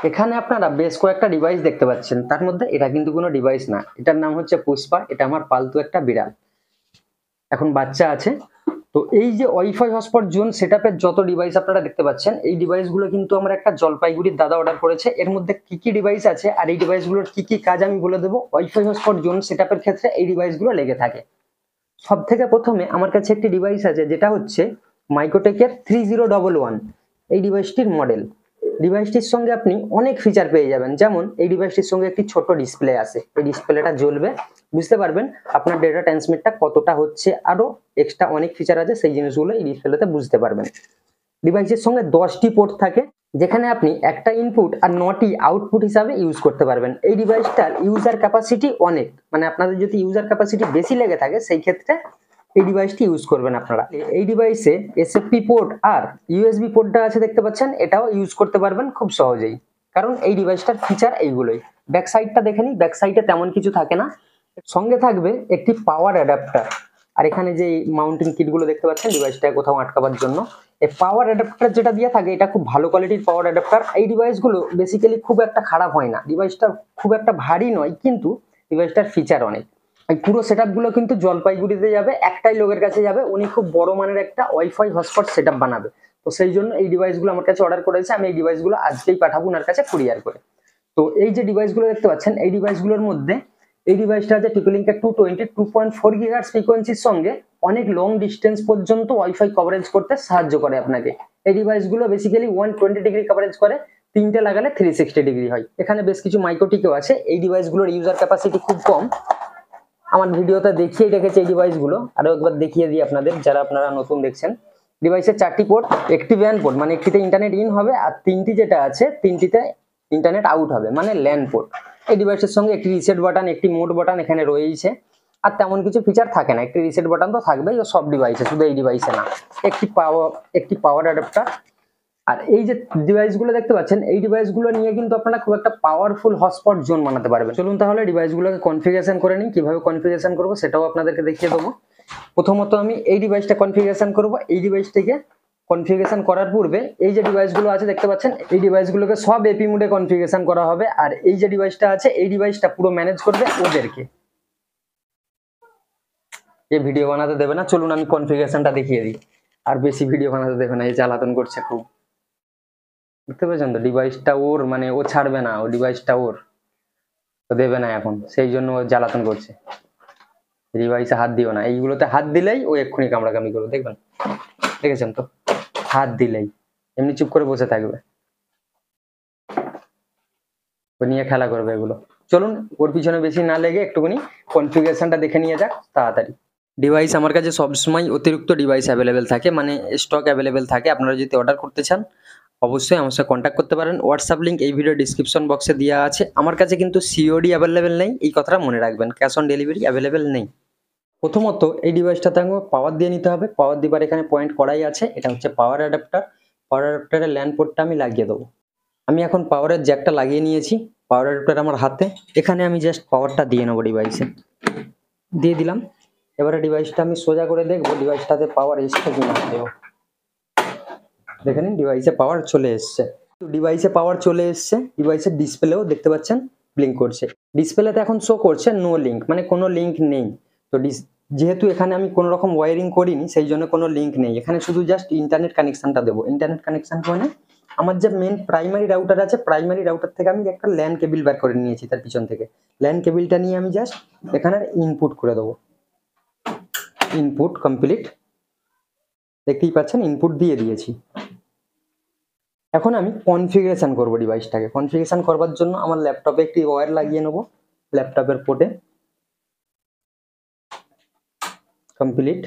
এখানে আপনারা বেশ কয়েকটা ডিভাইস দেখতে পাচ্ছেন, তার মধ্যে এটা কিন্তু কোনো ডিভাইস না, এটার নাম হচ্ছে পুষ্পা। এটা আমার পালতু একটা বিড়াল, এখন বাচ্চা আছে। তো এই যে ওয়াইফাই হটস্পট জোন সেটআপের যত ডিভাইস আপনারা দেখতে পাচ্ছেন, এই ডিভাইসগুলো কিন্তু আমার একটা জলপাইগুড়ির দাদা অর্ডার করেছে। এর মধ্যে কি কি ডিভাইস আছে আর এই ডিভাইসগুলোর কি কি কাজ আমি বলে দেবো। ওয়াইফাই হটস্পট জোন সেটআপের ক্ষেত্রে এই ডিভাইসগুলো লেগে থাকে। সব থেকে প্রথমে আমার কাছে একটি ডিভাইস আছে, যেটা হচ্ছে মাইক্রোটেকের 3011। এই ডিভাইসটির মডেল। ডিভাইসটির সঙ্গে আপনি অনেক ফিচার পেয়ে যাবেন, যেমন এই ডিভাইসটির সঙ্গে একটি ছোট ডিসপ্লে আছে, এই ডিসপ্লেটা জ্বলবে, বুঝতে পারবেন আপনার ডেটা ট্রান্সমিটটা কতটা হচ্ছে। আরো এক্সট্রা অনেক ফিচার আছে, সেই জিনিসগুলো এই ডিসপ্লেতে বুঝতে পারবেন। ডিভাইসের সঙ্গে 10টি পোর্ট থাকে, যেখানে আপনি একটা ইনপুট আর 9টি আউটপুট হিসাবে ইউজ করতে পারবেন। এই ডিভাইসটার ইউজার ক্যাপাসিটি অনেক, মানে আপনাদের যদি ইউজার ক্যাপাসিটি বেশি লেগে থাকে সেই ক্ষেত্রে এই ডিভাইসটি ইউজ করবেন আপনারা। এই ডিভাইসে এসএফপি পোর্ট আর ইউএসবি পোর্টটা আছে দেখতে পাচ্ছেন, এটাও ইউজ করতে পারবেন খুব সহজেই, কারণ এই ডিভাইসটার ফিচার এইগুলোই। ব্যাক সাইডটা দেখে নিই, ব্যাক সাইডে তেমন কিছু থাকে না, সঙ্গে থাকবে একটি পাওয়ার অ্যাডাপ্টার। আর এখানে যে মাউন্টিং কিটগুলো দেখতে পাচ্ছেন ডিভাইসটাকে কোথাও আটকাবার জন্য, এই পাওয়ার অ্যাডাপ্টার যেটা দিয়ে থাকে এটা খুব ভালো কোয়ালিটির পাওয়ার অ্যাডাপ্টার। এই ডিভাইসগুলো বেসিক্যালি খুব একটা খারাপ হয় না, ডিভাইসটা খুব একটা ভারী নয়, কিন্তু ডিভাইসটার ফিচার অনেক। এই পুরো সেটআপগুলো কিন্তু জলপাইগুড়িতে যাবে, একটাই লোকের কাছে যাবে, উনি খুব বড় মানের একটা ওয়াইফাই হটস্পট সেটআপ বানাবে। তো সেই জন্য এই ডিভাইসগুলো আমার কাছে অর্ডার করেছে, আমি এই ডিভাইসগুলো আজকেই পাঠাবো ওনার কাছে কুরিয়ার করে। তো এই যে ডিভাইসগুলো দেখতে পাচ্ছেন, এই ডিভাইসগুলোর মধ্যে এই ডিভাইসটা আছে টিপিলিংকের 2.4 GHz ফ্রিকোয়েন্সির সঙ্গে অনেক লং ডিস্টেন্স পর্যন্ত ওয়াইফাই কভারেজ করতে সাহায্য করে আপনাকে। এই ডিভাইসগুলো বেসিক্যালি 120 ডিগ্রি কভারেজ করে, তিনটে লাগালে 360 ডিগ্রি হয়। এখানে বেশ কিছু মাইক্রোটিকও আছে। এই ডিভাইসগুলোর ইউজার ক্যাপাসিটি খুব কম, আমার ভিডিওতে দেখিয়ে রেখেছে এই ডিভাইসগুলো, আরো একবার দেখিয়ে দিই আপনাদের যারা আপনারা নতুন দেখছেন। ডিভাইসের 4টি পোর্ট, একটি WAN পোর্ট মানে একটিতে ইন্টারনেট ইন হবে, আর 3টি যেটা আছে 3টিতে ইন্টারনেট আউট হবে মানে LAN পোর্ট। এই ডিভাইসের সঙ্গে একটি রিসেট বাটন, একটি মোড বাটন এখানে রয়েছে, আর তেমন কিছু ফিচার থাকে না। একটি রিসেট বাটন তো থাকবেই সব ডিভাইসে, শুধু এই ডিভাইসে না। একটি পাওয়ার অ্যাডাপ্টার। আর এই যে ডিভাইসগুলো দেখতে পাচ্ছেন, এই ডিভাইসগুলো নিয়ে কিন্তু আপনারা খুব একটা পাওয়ারফুল হটস্পট জোন বানাতে পারবেন। চলুন তাহলে ডিভাইসগুলোকে কনফিগারেশন করে নিই। কিভাবে কনফিগারেশন করবো সেটাও আপনাদেরকে দেখিয়ে দেবো। প্রথমত আমি এই ডিভাইসটা কনফিগারেশন করব। এই ডিভাইসটিকে কনফিগারেশন করার পূর্বে এই যে ডিভাইসগুলো আছে দেখতে পাচ্ছেন, এই ডিভাইসগুলোকে সব এপি মোডে কনফিগারেশন করা হবে। আর এই যে ডিভাইসটা আছে, এই ডিভাইসটা পুরো ম্যানেজ করবে ওদেরকে, এই ভিডিও বানাতে দেবে না। চলুন আমি কনফিগারেশনটা দেখিয়ে দিই, আর বেশি ভিডিও বানাতে দেবে না, এই জ্বালাতন করছে খুব। দেখতে পাচ্ছেন তো ডিভাইসটা ওর, মানে ও ছাড়বে না, ও ডিভাইসটা ওর, ও দেবে না এখন, সেই জন্য ও জ্বালাতন করছে। ডিভাইসে হাত দিও না, এইগুলোতে হাত দিলেই ও এক্ষুনি কামড়াকামি করবে, দেখবেন, দেখেছেন তো, হাত দিলেই এমনি চুপ করে বসে থাকবে, ও নিয়ে খেলা করবে এগুলো। চলুন ওর পিছনে বেশি না লেগে একটুখানি কনফিগারেশনটা দেখে নিয়ে যাক তাড়াতাড়ি। ডিভাইস আমার কাছে সবসময় অতিরিক্ত ডিভাইস অ্যাভেলেবেল থাকে, মানে স্টক অ্যাভেলেবেল থাকে। আপনারা যদি অর্ডার করতে চান অবশ্যই আমার সাথে কন্ট্যাক্ট করতে পারেন। হোয়াটসঅ্যাপ লিঙ্ক এই ভিডিও ডিসক্রিপশন বক্সে দেওয়া আছে। আমার কাছে কিন্তু সিওডি অ্যাভেলেবেল নেই, এই কথাটা মনে রাখবেন, ক্যাশ অন ডেলিভারি অ্যাভেলেবেল নেই। প্রথমত এই ডিভাইসটাতে আমাকে পাওয়ার দিয়ে নিতে হবে। পাওয়ার দিবার এখানে পয়েন্ট করাই আছে, এটা হচ্ছে পাওয়ার অ্যাডাপ্টার। পাওয়ার অ্যাডাপ্টারের ল্যান পোর্টটা আমি লাগিয়ে দেবো। আমি এখন পাওয়ারের জ্যাকটা লাগিয়ে নিয়েছি, পাওয়ার অ্যাডাপ্টার আমার হাতে। এখানে আমি জাস্ট পাওয়ারটা দিয়ে নেবো, ডিভাইসে দিয়ে দিলাম। এবারে ডিভাইসটা আমি সোজা করে দেখবো ডিভাইসটাতে পাওয়ার এসছে কিনা। দেখে নিন ডিভাইসে পাওয়ার চলে এসছে। ডিভাইসে পাওয়ার চলে এসছে, ডিভাইসের ডিসপ্লেও দেখতে পাচ্ছেন ব্লিঙ্ক করছে। ডিসপ্লেতে এখন শো করছে নো লিঙ্ক, মানে কোনো লিঙ্ক নেই। তো যেহেতু এখানে আমি কোনো রকম ওয়ারিং করিনি, সেই জন্য কোনো লিঙ্ক নেই। এখানে শুধু জাস্ট ইন্টারনেট কানেকশনটা দেবো। ইন্টারনেট কানেকশন করে আমার যে মেন প্রাইমারি রাউটার আছে, প্রাইমারি রাউটার থেকে আমি একটা ল্যান কেবিল বের করে নিয়েছি তার পিছন থেকে। ল্যান কেবিলটা নিয়ে আমি জাস্ট এখানে ইনপুট করে দেবো। ইনপুট কমপ্লিট, দেখতেই পাচ্ছেন ইনপুট দিয়ে দিয়েছি। এখন আমি কনফিগারেশন করব ডিভাইসটাকে। কনফিগারেশন করবার জন্য আমার ল্যাপটপে একটি ওয়্যার লাগিয়ে নেব, ল্যাপটপের পোর্টে। কমপ্লিট।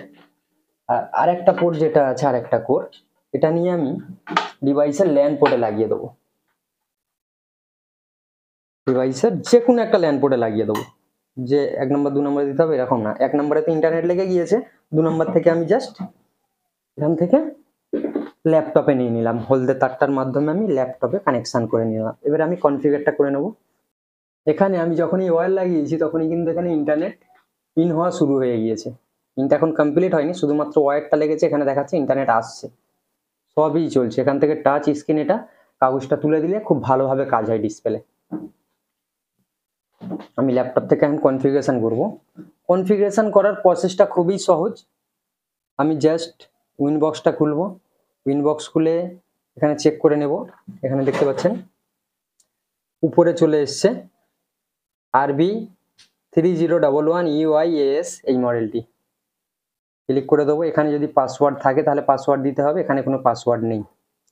আর একটা পোর্ট যেটা আছে, আর একটা কোর, এটা নিয়ে আমি ডিভাইসের ল্যান পোর্টে লাগিয়ে দেবো। ডিভাইসের যে কোনো একটা ল্যান পোর্টে লাগিয়ে দেবো। যে 1 নম্বর 2 নম্বরে দিতে হবে এরকম না, 1 নম্বরে তো ইন্টারনেট লেগে গিয়েছে, 2 নম্বর থেকে আমি জাস্ট এখান থেকে ল্যাপটপে নিয়ে নিলাম। হলদে তারটার মাধ্যমে আমি ল্যাপটপে কানেকশন করে নিলাম। এবার আমি কনফিগারটা করে নেব। এখানে আমি যখনই ওয়্যার লাগিয়েছি তখনই কিন্তু এখানে ইন্টারনেট ইন হওয়া শুরু হয়ে গিয়েছে। কিন্তু এখন কমপ্লিট হয়নি, শুধুমাত্র ওয়্যারটা লেগেছে, এখানে দেখাচ্ছে ইন্টারনেট আসছে, সবই চলছে। এখান থেকে টাচ স্ক্রিন এটা কাগজটা তুলে দিলে খুব ভালোভাবে কাজ হয় ডিসপ্লে। আমি ল্যাপটপ থেকে এখন কনফিগারেশন করব। কনফিগারেশন করার প্রসেসটা খুবই সহজ। আমি জাস্ট উইনবক্সটা খুলব, উইনবক্স খুলে এখানে চেক করে নেব। এখানে দেখতে পাচ্ছেন উপরে চলে এসছে RB3011UIAS এই মডেলটি। ক্লিক করে দেবো। এখানে যদি পাসওয়ার্ড থাকে তাহলে পাসওয়ার্ড দিতে হবে, এখানে কোনো পাসওয়ার্ড নেই।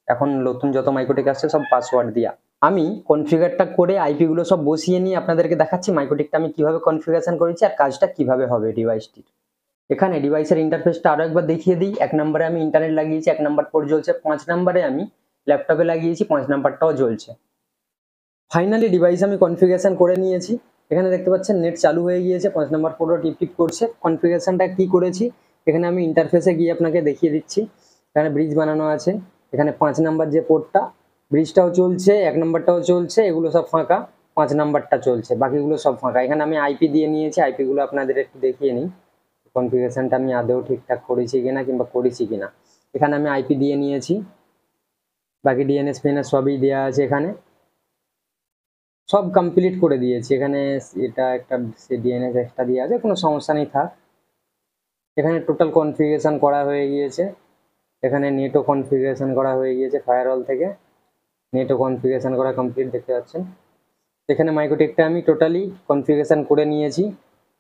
এখন নতুন যত মাইক্রোটেক আসছে সব পাসওয়ার্ড দিয়া। আমি কনফিগারটা করে আইপি গুলো সব বসিয়ে নিয়ে আপনাদেরকে দেখাচ্ছি মাইক্রোটেকটা আমি কিভাবে কনফিগারেশন করেছি আর কাজটা কিভাবে হবে ডিভাইসটির। এখানে ডিভাইসের ইন্টারফেসটা আরো একবার দেখিয়ে দিই। 1 নম্বরে আমি ইন্টারনেট লাগিয়েছি, 1 নম্বর পোর্ট জ্বলছে। 5 নম্বরে আমি ল্যাপটপে লাগিয়েছি, 5 নাম্বারটাও জ্বলছে। ফাইনালি ডিভাইস আমি কনফিগারেশন করে নিয়েছি। এখানে দেখতে পাচ্ছেন নেট চালু হয়ে গিয়েছে, 5 নম্বর পোর্টও টিপ টিপ করছে। কনফিগারেশনটা কি করেছি এখানে আমি ইন্টারফেসে গিয়ে আপনাকে দেখিয়ে দিচ্ছি। এখানে ব্রিজ বানানো আছে, এখানে 5 নাম্বার যে পোর্টটা ব্রিজটাও চলছে, 1 নাম্বারটাও চলছে, এগুলো সব ফাঁকা। 5 নাম্বারটা চলছে, বাকিগুলো সব ফাঁকা। এখানে আমি আইপি দিয়ে নিয়েছি, আইপি গুলো আপনাদের একটু দেখিয়ে নিই কনফিগারেশনটা আমি আদৌ ঠিকঠাক করেছি কিনা কিংবা করেছি কিনা। এখানে আমি আইপি দিয়ে নিয়েছি, বাকি ডিএনএস ফিএনএস সবই দেওয়া আছে। এখানে সব কমপ্লিট করে দিয়েছি। এখানে এটা একটা ডিএনএস এক্সট্রা দেওয়া আছে, কোনো সমস্যা নেই থাক। এখানে টোটাল কনফিগারেশন করা হয়ে গিয়েছে। এখানে নেটও কনফিগারেশন করা হয়ে গিয়েছে, ফায়ারওয়াল থেকে নেটও কনফিগারেশন করা কমপ্লিট দেখতে পাচ্ছেন। এখানে মাইক্রোটেকটা আমি টোটালি কনফিগারেশন করে নিয়েছি,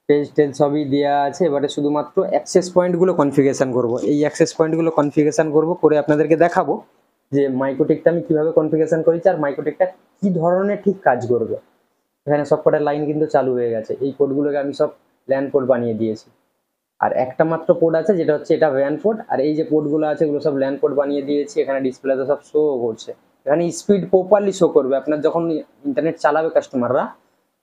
পেজ টেজ সবই দেওয়া আছে। এবারে শুধুমাত্র অ্যাক্সেস পয়েন্টগুলো কনফিগারেশন করব। এই অ্যাক্সেস পয়েন্টগুলো কনফিগারেশন করব, করে আপনাদেরকে দেখাবো যে মাইক্রোটেকটা আমি কিভাবে কনফিগারেশন করেছি আর মাইক্রোটেকটা কি ধরনের ঠিক কাজ করবে। এখানে সব কটা লাইন কিন্তু চালু হয়ে গেছে। এই পোর্টগুলোকে আমি সব ল্যান পোর্ট বানিয়ে দিয়েছি। আর একটা মাত্র পোর্ট আছে যেটা হচ্ছে এটা ভ্যান পোর্ট, আর এই যে পোর্টগুলো আছে এগুলো সব ল্যান পোর্ট বানিয়ে দিয়েছি। এখানে ডিসপ্লেতে সব শো করছে, এখানে স্পিড প্রপারলি শো করবে। আপনার যখন ইন্টারনেট চালাবে কাস্টমাররা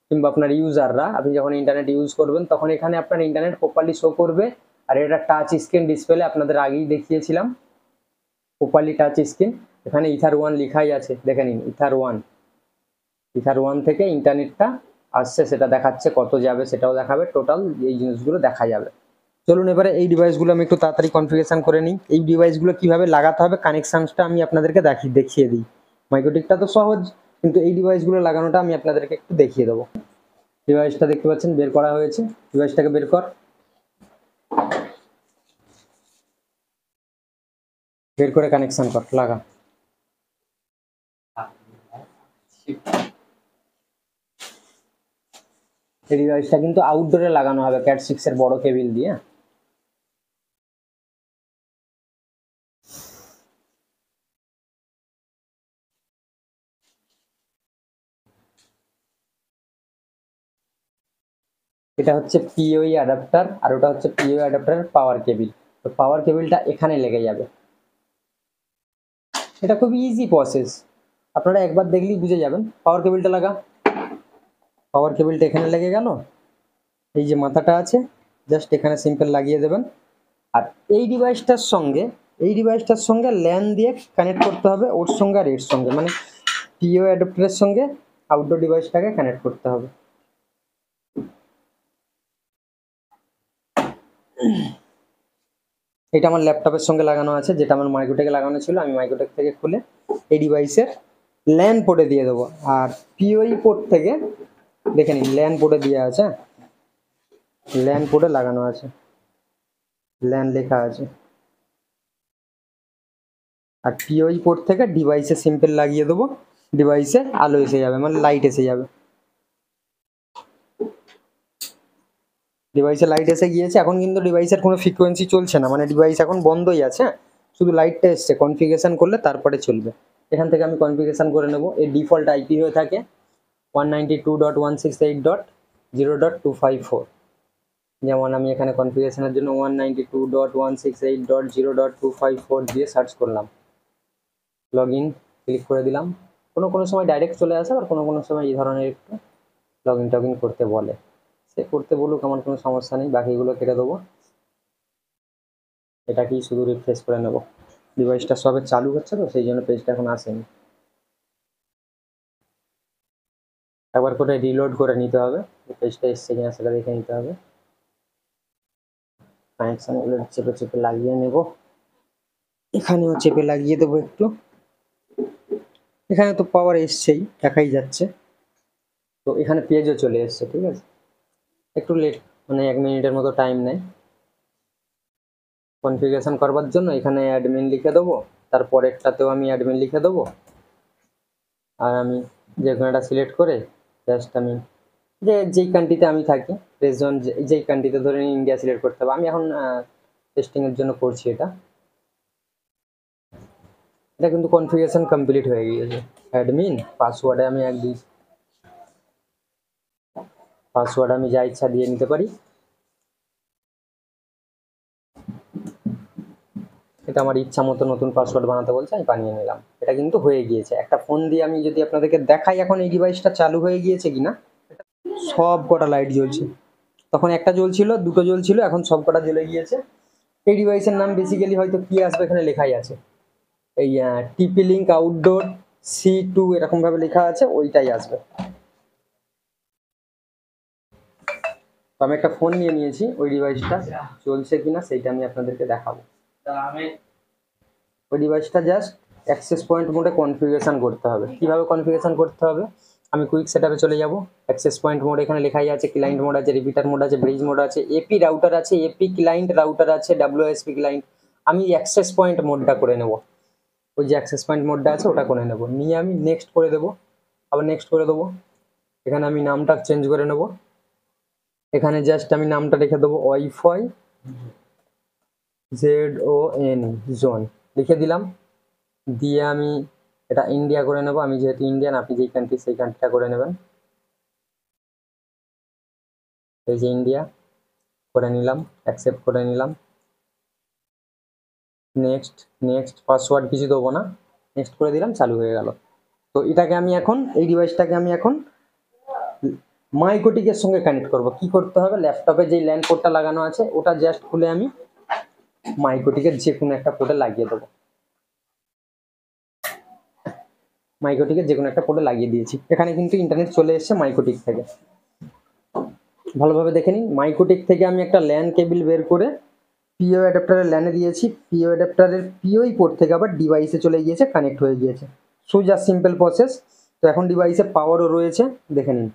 কিংবা আপনার ইউজাররা, আপনি যখন ইন্টারনেট ইউজ করবেন তখন এখানে আপনার ইন্টারনেট প্রপারলি শো করবে। আর এটা টাচ স্ক্রিন ডিসপ্লে, আপনাদের আগেই দেখিয়েছিলাম প্রপারলি টাচ স্ক্রিন। এখানে ইথার 1 লেখাই আছে, দেখে নিন ইথার 1 থেকে ইন্টারনেটটা আসছে, সেটা দেখাচ্ছে, কত যাবে সেটাও দেখাবে, টোটাল এই জিনিসগুলো দেখা যাবে। চলুন এবারে এই ডিভাইসগুলো আমি একটু তাড়াতাড়ি কনফিগারেশন করে নিই। এই ডিভাইসগুলো কিভাবে লাগাতে হবে কানেকশনটা আমি আপনাদেরকে দেখিয়ে দিই। মাইক্রোটেকটা তো সহজ, কিন্তু এই ডিভাইসগুলো লাগানোটা আমি আপনাদেরকে একটু দেখিয়ে দেবো। ডিভাইসটা দেখতে পাচ্ছেন বের করা হয়েছে, ডিভাইসটাকে বের কর, বের করে কানেকশন কর, লাগা। এই ডিভাইসটা কিন্তু আউটডোরে লাগানো হবে ক্যাট 6 এর বড় কেবিল দিয়ে। এটা হচ্ছে পিওই অ্যাডাপ্টার আর ওটা হচ্ছে পিওই অ্যাডাপ্টারের পাওয়ার কেবিল। তো পাওয়ার কেবিলটা এখানে লেগে যাবে। এটা খুব ইজি প্রসেস, আপনারা একবার দেখলেই বুঝে যাবেন। পাওয়ার কেবিলটা লাগা, পাওয়ার কেবিলটা এখানে লেগে গেল। এই যে মাথাটা আছে জাস্ট এখানে সিম্পল লাগিয়ে দেবেন। আর এই ডিভাইসটার সঙ্গে ল্যান দিয়ে কানেক্ট করতে হবে, ওর সঙ্গে আর এর সঙ্গে, মানে পিও অ্যাডাপ্টারের সঙ্গে আউটডোর ডিভাইসটাকে কানেক্ট করতে হবে। এটা আমার ল্যাপটপের সঙ্গে লাগানো আছে, যেটা আমার মাইক্রোটেকে লাগানো ছিল। আমি মাইক্রোটেক থেকে খুলে এই ডিভাইসের ল্যান পোর্টে দিয়ে দেবো। আর পিওই পোর্ট থেকে দেখে নিন ল্যান পোর্টে দেওয়া আছে, ল্যান পোর্টে লাগানো আছে, ল্যান লেখা আছে। আর পিওই পোর্ট থেকে ডিভাইসে সিম্পল লাগিয়ে দেবো, ডিভাইসে আলো এসে যাবে, মানে লাইট এসে যাবে। ডিভাইসে লাইট এসে গিয়েছে। এখন কিন্তু ডিভাইসের কোনো ফ্রিকোয়েন্সি চলছে না, মানে ডিভাইস এখন বন্ধই আছে, শুধু লাইটটা এসছে। কনফিগারেশন করলে তারপরে চলবে। এখান থেকে আমি কনফিগারেশন করে নেব। এর ডিফল্ট আইপি হয়ে থাকে 192.168.0.254। যেমন আমি এখানে কনফিগারেশনের জন্য 192.168.0.254 দিয়ে সার্চ করলাম, লগ ইন ক্লিক করে দিলাম। কোনো সময় ডাইরেক্ট চলে আসে, আর কোনো সময় এই ধরনের একটু লগ ইন টগ ইন করতে বলে। সে করতে বলুক, আমার কোনো সমস্যা নেই, বাকিগুলো কেটে দেবো। এটাকেই শুধু রিফ্রেশ করে নেব। ডিভাইসটা সবে চালু হচ্ছে তো সেই জন্য পেজটা এখন আসেনি। একবার করে রিলোড করে নিতে হবে, পেজটা এসছে কিনা সেটা দেখে নিতে হবে। কানেকশনগুলো চেপে চেপে লাগিয়ে নেব, এখানেও চেপে লাগিয়ে দেবো একটু। এখানে তো পাওয়ার এসছেই, দেখাই যাচ্ছে। তো এখানে পেজও চলে এসছে, ঠিক আছে, একটু লেট, মানে 1 মিনিটের মতো টাইম নেয় কনফিগারেশন করবার জন্য। এখানে অ্যাডমিন লিখে দেবো, তারপরেরটাতেও আমি অ্যাডমিন লিখে দেবো, আর আমি যে কোনো একটা সিলেক্ট করে জাস্ট আমি যেই কান্ট্রিতে আমি থাকি, রেজন যেই কান্ট্রিতে ধরে নিন ইন্ডিয়া সিলেক্ট করতে হবে। আমি এখন টেস্টিংয়ের জন্য করছি এটা। এটা কিন্তু কনফিগারেশন কমপ্লিট হয়ে গিয়েছে। অ্যাডমিন পাসওয়ার্ডে আমি পাসওয়ার্ড আমি যা ইচ্ছা দিয়ে নিতে পারি। এটা আমার ইচ্ছা মতো নতুন পাসওয়ার্ড বানাতে বলছে, আমি বানিয়ে নিলাম। এটা কিন্তু হয়ে গিয়েছে। একটা ফোন দিয়ে আমি যদি আপনাদেরকে দেখাই এখন এই ডিভাইসটা চালু হয়ে গিয়েছে কিনা, সব কটা লাইট জ্বলছে। তখন একটা জ্বলছিল, দুটো জ্বলছিল, এখন সব কটা জ্বলে গিয়েছে। এই ডিভাইসের নাম বেসিক্যালি হয়তো কি আসবে এখানে লেখাই আছে, এই টিপি লিঙ্ক আউটডোর C2 এরকম ভাবে লেখা আছে, ওইটাই আসবে। তো আমি একটা ফোন নিয়ে নিয়েছি, ওই ডিভাইসটা চলছে কিনা সেইটা আমি আপনাদেরকে দেখাবো। ওই ডিভাইসটা জাস্ট অ্যাক্সেস পয়েন্ট মোডে কনফিগারেশন করতে হবে। কিভাবে কনফিগারেশন করতে হবে, আমি কুইক সেটআপে চলে যাব। অ্যাক্সেস পয়েন্ট মোড এখানে লেখাই আছে, ক্লায়েন্ট মোড আছে, রিপিটার মোড আছে, ব্রিজ মোড আছে, এপি রাউটার আছে, এপি ক্লায়েন্ট রাউটার আছে, WSP ক্লায়েন্ট। আমি অ্যাক্সেস পয়েন্ট মোডটা করে নেব, ওই যে অ্যাক্সেস পয়েন্ট মোডটা আছে ওটা করে নেব, নিয়ে আমি নেক্সট করে দেবো, আবার নেক্সট করে দেবো। এখানে আমি নামটা চেঞ্জ করে নেব। এখানে জাস্ট আমি নামটা রেখে দেবো ওয়াইফাই ZON জোন লিখে দিলাম। দিয়ে আমি এটা ইন্ডিয়া করে নেব, আমি যেহেতু ইন্ডিয়ান, আপনি যেই কান্ট্রি সেই কান্ট্রিটা করে নেবেন। এই যে ইন্ডিয়া করে নিলাম, অ্যাকসেপ্ট করে নিলাম, নেক্সট নেক্সট। পাসওয়ার্ড কিছু দেবো না, নেক্সট করে দিলাম, চালু হয়ে গেল। তো এটাকে আমি এখন, এই ডিভাইসটাকে আমি এখন মাইকোটিকের সঙ্গে কানেক্ট করব। কি করতে হবে, ল্যাপটপে যে ল্যান্ড পোর্টটা লাগানো আছে ওটা জাস্ট খুলে আমি মাইকোটিকের যে কোনো একটা পোর্টে লাগিয়ে দেবো। মাইকোটিকের যে কোনো একটা পোর্টে লাগিয়ে দিয়েছি। এখানে কিন্তু ইন্টারনেট চলে এসেছে মাইকোটিক থেকে, ভালোভাবে দেখে নিন। মাইকোটিক থেকে আমি একটা ল্যান কেবিল বের করে পিও অ্যাডাপ্টারের ল্যানে দিয়েছি। পিও অ্যাডাপ্টারের পিওই পোর্ট থেকে আবার ডিভাইসে চলে গিয়েছে, কানেক্ট হয়ে গিয়েছে। সোজা সিম্পল প্রসেস। তো এখন ডিভাইসে পাওয়ারও রয়েছে, দেখে নিন।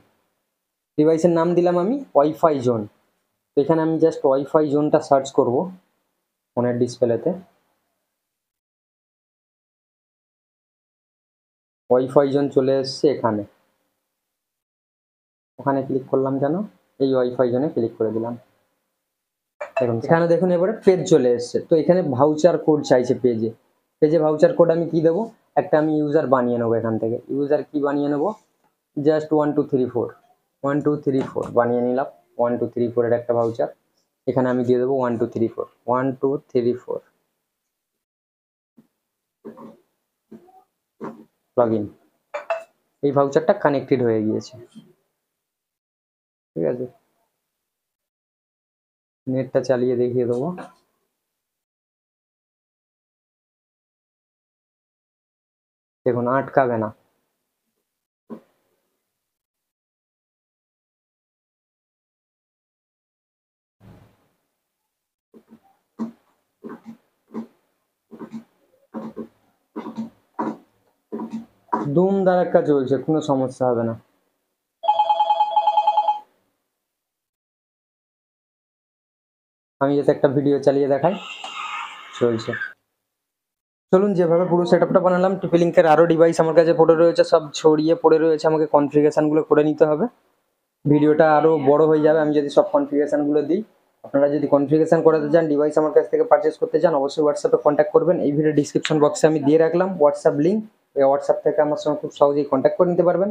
ডিভাইসের নাম দিলাম আমি ওয়াইফাই জোন। তো এখানে আমি জাস্ট ওয়াইফাই জোনটা সার্চ করব ফোনের ডিসপ্লেতে। ওয়াইফাই জোন চলে এসছে এখানে, ওখানে ক্লিক করলাম যেন, এই ওয়াইফাই জোনে ক্লিক করে দিলাম। দেখুন এখানে দেখুন এবারে পেজ চলে এসছে। তো এখানে ভাউচার কোড চাইছে পেজে। পেজে ভাউচার কোড আমি কি দেবো, একটা আমি ইউজার বানিয়ে নেবো এখান থেকে। ইউজার কি বানিয়ে নেবো, জাস্ট 1 2 3 4 1 2 3 4 বানিয়ে নিলাম। 1 2 3 4 এর একটা ভাউচার এখানে আমি দিয়ে দেবো 1 2 3 4 1 2 3 4 লগইন। এই ভাউচারটা কানেক্টেড হয়ে গিয়েছে, ঠিক আছে। নেটটা চালিয়ে দেখিয়ে দেবো। দেখুন আটকাবে না। দুম দারাক্কা চলছে, কোনো সমস্যা হবে না। আমি যাতে একটা ভিডিও চালিয়ে দেখাই, চলছে। চলুন যেভাবে পুরো সেটআপটা বানালাম, টিপি লিঙ্কের আরও ডিভাইস আমার কাছে পড়ে রয়েছে, সব ছড়িয়ে পড়ে রয়েছে, আমাকে কনফিগারেশনগুলো করে নিতে হবে। ভিডিওটা আরও বড় হয়ে যাবে আমি যদি সব কনফিগারেশনগুলো দিই। আপনারা যদি কনফিগারেশন করাতে চান, ডিভাইস আমার কাছ থেকে পারচেস করতে চান, অবশ্যই হোয়াটসঅ্যাপে কন্ট্যাক্ট করবেন। এই ভিডিও ডিসক্রিপশন বক্সে আমি দিয়ে রাখলাম হোয়াটসঅ্যাপ লিঙ্ক, এই হোয়াটসঅ্যাপ থেকে আমার সঙ্গে খুব সহজেই কন্ট্যাক্ট করে নিতে পারবেন।